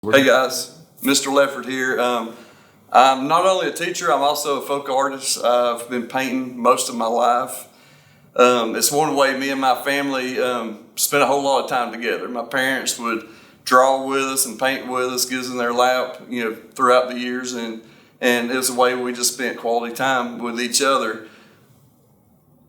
Hey guys, Mr. Ledford here. I'm not only a teacher, I'm also a folk artist. I've been painting most of my life. It's one way me and my family spent a whole lot of time together. My parents would draw with us and paint with us, give us in their lap, throughout the years, and it was a way we just spent quality time with each other.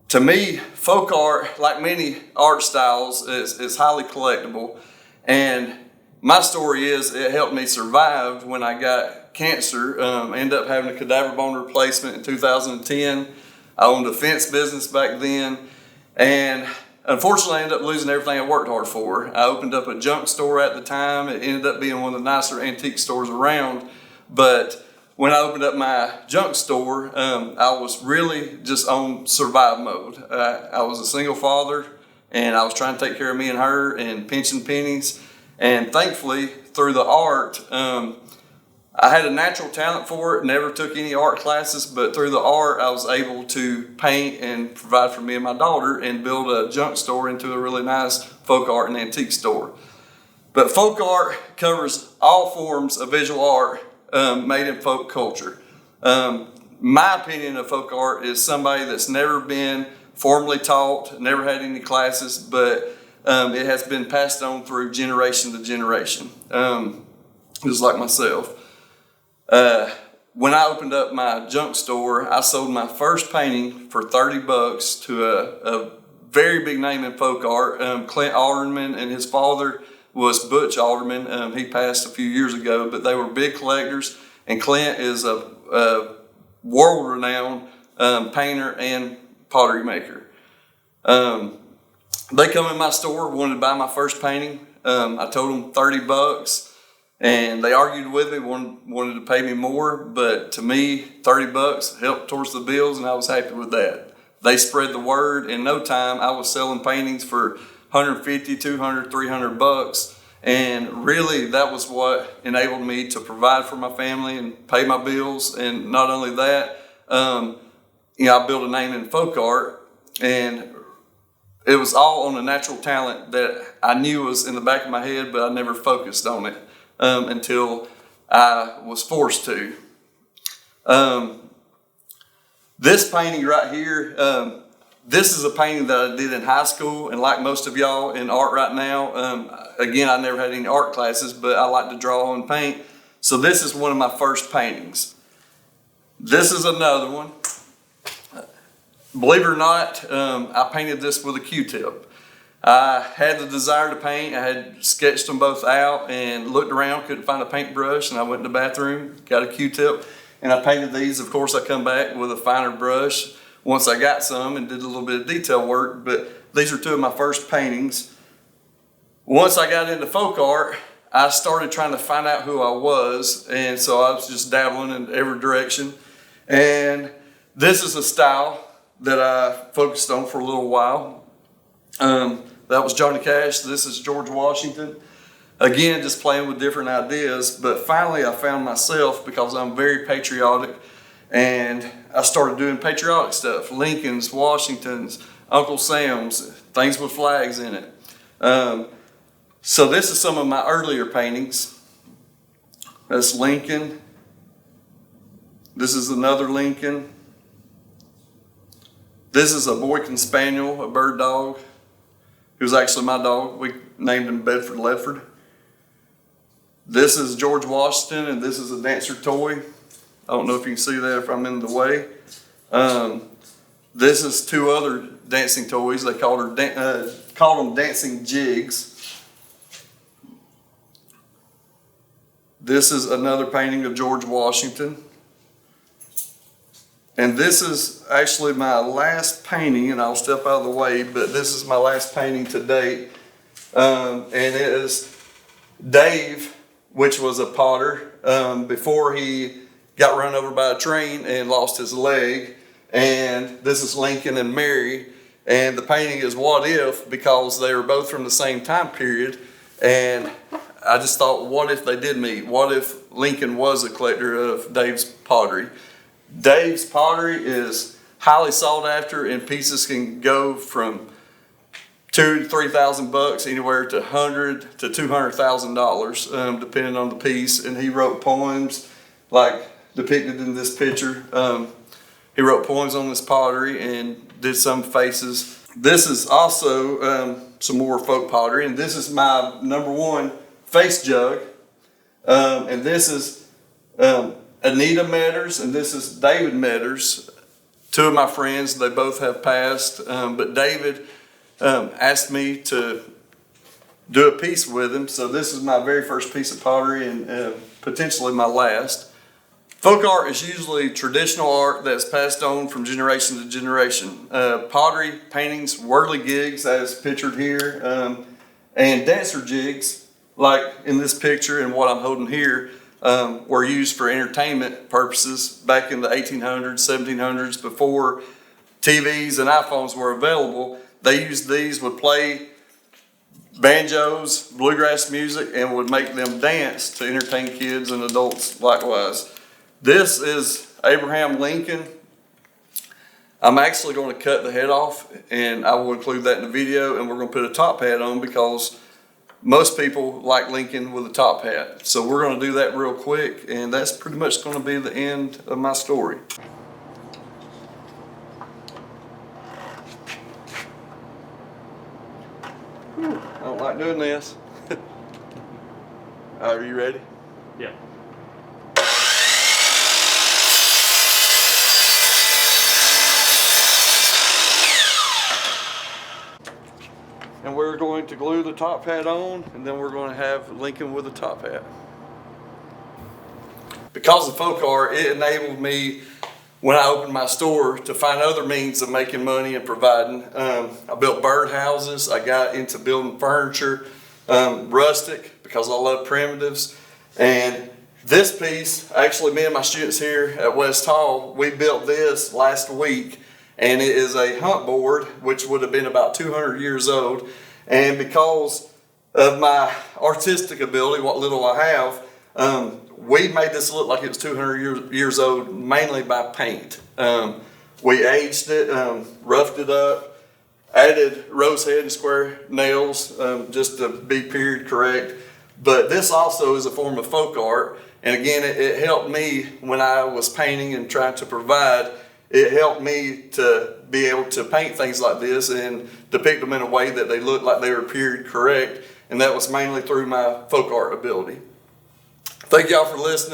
To me, folk art, like many art styles, is highly collectible, and my story is it helped me survive when I got cancer. Ended up having a cadaver bone replacement in 2010. I owned a fence business back then, and unfortunately I ended up losing everything I worked hard for. I opened up a junk store at the time. It ended up being one of the nicer antique stores around, but when I opened up my junk store, I was really just on survive mode. I was a single father, and I was trying to take care of me and her and pinching pennies. And thankfully, through the art, I had a natural talent for it, never took any art classes, but through the art, I was able to paint and provide for me and my daughter and build a junk store into a really nice folk art and antique store. But folk art covers all forms of visual art made in folk culture. My opinion of folk art is somebody that's never been formally taught, never had any classes, but it has been passed on through generation to generation, just like myself. When I opened up my junk store, I sold my first painting for $30 to a very big name in folk art. Clint Alderman and his father was Butch Alderman. He passed a few years ago, but they were big collectors, and Clint is a world-renowned painter and pottery maker. They come in my store, wanted to buy my first painting. I told them $30, and they argued with me, wanted to pay me more, but to me, $30 helped towards the bills, and I was happy with that. They spread the word. In no time, I was selling paintings for $150, $200, $300, and really that was what enabled me to provide for my family and pay my bills. And not only that, I built a name in folk art, and it was all on a natural talent that I knew was in the back of my head, but I never focused on it until I was forced to. This painting right here, this is a painting that I did in high school, and like most of y'all in art right now, again, I never had any art classes, but I like to draw and paint. So this is one of my first paintings. This is another one. Believe it or not, I painted this with a Q-tip. I had the desire to paint. I had sketched them both out and looked around, couldn't find a paintbrush, and I went in the bathroom, got a Q-tip, and I painted these. Of course, I come back with a finer brush once I got some and did a little bit of detail work, but these are two of my first paintings. Once I got into folk art, I started trying to find out who I was, and so I was just dabbling in every direction. And this is a style that I focused on for a little while. That was Johnny Cash. This is George Washington. Again, just playing with different ideas, but finally I found myself because I'm very patriotic, and I started doing patriotic stuff. Lincoln's, Washington's, Uncle Sam's, things with flags in it. So this is some of my earlier paintings. That's Lincoln. This is another Lincoln. This is a Boykin Spaniel, a bird dog. He was actually my dog. We named him Bedford Ledford. This is George Washington, and this is a dancer toy. I don't know if you can see that if I'm in the way. This is two other dancing toys. They called them dancing jigs. This is another painting of George Washington. And this is actually my last painting, and I'll step out of the way, but this is my last painting to date. And it is Dave, which was a potter, before he got run over by a train and lost his leg. And this is Lincoln and Mary. And the painting is What If, because they were both from the same time period. And I just thought, what if they did meet? What if Lincoln was a collector of Dave's pottery? Dave's pottery is highly sought after, and pieces can go from $2,000 to $3,000, anywhere to $100,000 to $200,000, depending on the piece. And he wrote poems like depicted in this picture. He wrote poems on this pottery and did some faces. This is also some more folk pottery, and this is my #1 face jug. And this is Anita Metters, and this is David Metters, two of my friends. They both have passed, but David asked me to do a piece with him. So this is my very first piece of pottery, and potentially my last. Folk art is usually traditional art that's passed on from generation to generation. Pottery, paintings, whirligigs as pictured here, and dancer jigs like in this picture and what I'm holding here were used for entertainment purposes back in the 1800s, 1700s, before TVs and iPhones were available. They used these, would play banjos, bluegrass music, and would make them dance to entertain kids and adults likewise. This is Abraham Lincoln. I'm actually going to cut the head off, and I will include that in the video, and we're going to put a top hat on because most people like Lincoln with a top hat. So we're going to do that real quick, and that's pretty much going to be the end of my story. I don't like doing this. Are you ready? Yeah. And we're going to glue the top hat on, and then we're going to have Lincoln with a top hat. Because of folk art, it enabled me, when I opened my store, to find other means of making money and providing. I built birdhouses. I got into building furniture, rustic, because I love primitives. And this piece, actually me and my students here at West Hall, we built this last week. And it is a hunt board, which would have been about 200 years old. And because of my artistic ability, what little I have, we made this look like it was 200 years old, mainly by paint. We aged it, roughed it up, added rose head and square nails just to be period correct. But this also is a form of folk art. And again, it helped me when I was painting and trying to provide. It helped me to be able to paint things like this and depict them in a way that they looked like they were period correct. And that was mainly through my folk art ability. Thank y'all for listening.